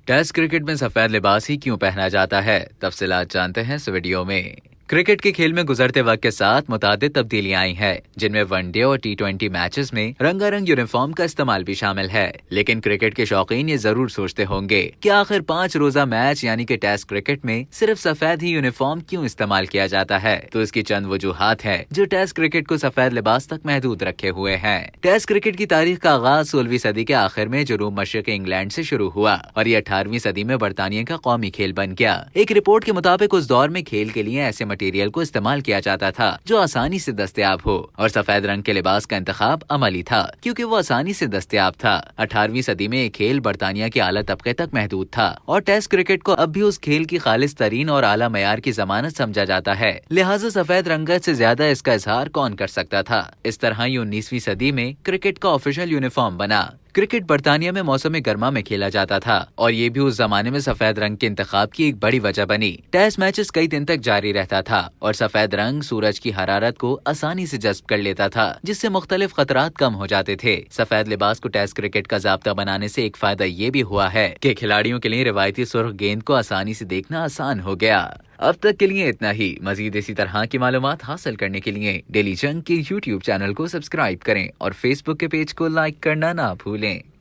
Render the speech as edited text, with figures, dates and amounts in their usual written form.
Test cricket में सफेद लिबास ही क्यों पहना जाता है, तफसीलात जानते हैं इस वीडियो में। क्रिकेट के खेल में गुजरते वक्त के साथ मुतादिद तब्दीलियां आई हैं, जिनमें वनडे और टी20 मैचेस में रंगारंग यूनिफॉर्म का इस्तेमाल भी शामिल है। लेकिन क्रिकेट के शौकीन ये जरूर सोचते होंगे कि आखिर 5 रोजा मैच यानी कि टेस्ट क्रिकेट में सिर्फ सफेद ही यूनिफॉर्म क्यों इस्तेमाल किया जाता है। तो इसकी चंद वजूहात है जो टेस्ट क्रिकेट को सफेद लिबास तक महदूद रखे हुए हैं। टेस्ट क्रिकेट की तारीख का आगाज 16वीं सदी के आखिर में जनूब मशरक़ी इंग्लैंड से शुरू हुआ और ये 18वीं सदी में बरतानिया का कौमी खेल बन गया। एक रिपोर्ट के मुताबिक उस दौर में खेल के लिए ऐसे मटेरियल को इस्तेमाल किया जाता था जो आसानी से दस्तयाब हो, और सफेद रंग के लिबास का इंतखाब अमली था क्योंकि वो आसानी से दस्तयाब था। 18वीं सदी में ये खेल बरतानिया के आला तबके तक महदूद था और टेस्ट क्रिकेट को अब भी उस खेल की खालिस तरीन और आला मयार की जमानत समझा जाता है। लिहाजा सफेद रंगत से ज्यादा इसका इजहार कौन कर सकता था। इस तरह ही 19वीं सदी में क्रिकेट का ऑफिशियल यूनिफॉर्म बना। क्रिकेट बरतानिया में मौसम गर्मा में खेला जाता था और ये भी उस जमाने में सफेद रंग के इंतखाब की एक बड़ी वजह बनी। टेस्ट मैचेस कई दिन तक जारी रहता था और सफेद रंग सूरज की हरारत को आसानी से जज्ब कर लेता था, जिससे मुख्तलिफ खतरात कम हो जाते थे। सफेद लिबास को टेस्ट क्रिकेट का ज़ाब्ता बनाने से एक फायदा ये भी हुआ है कि खिलाड़ियों के लिए रिवायती सुर्ख गेंद को आसानी से देखना आसान हो गया। अब तक के लिए इतना ही। मजीद इसी तरह की मालूमात हासिल करने के लिए डेली जंग के YouTube चैनल को सब्सक्राइब करें और Facebook के पेज को लाइक करना ना भूलें।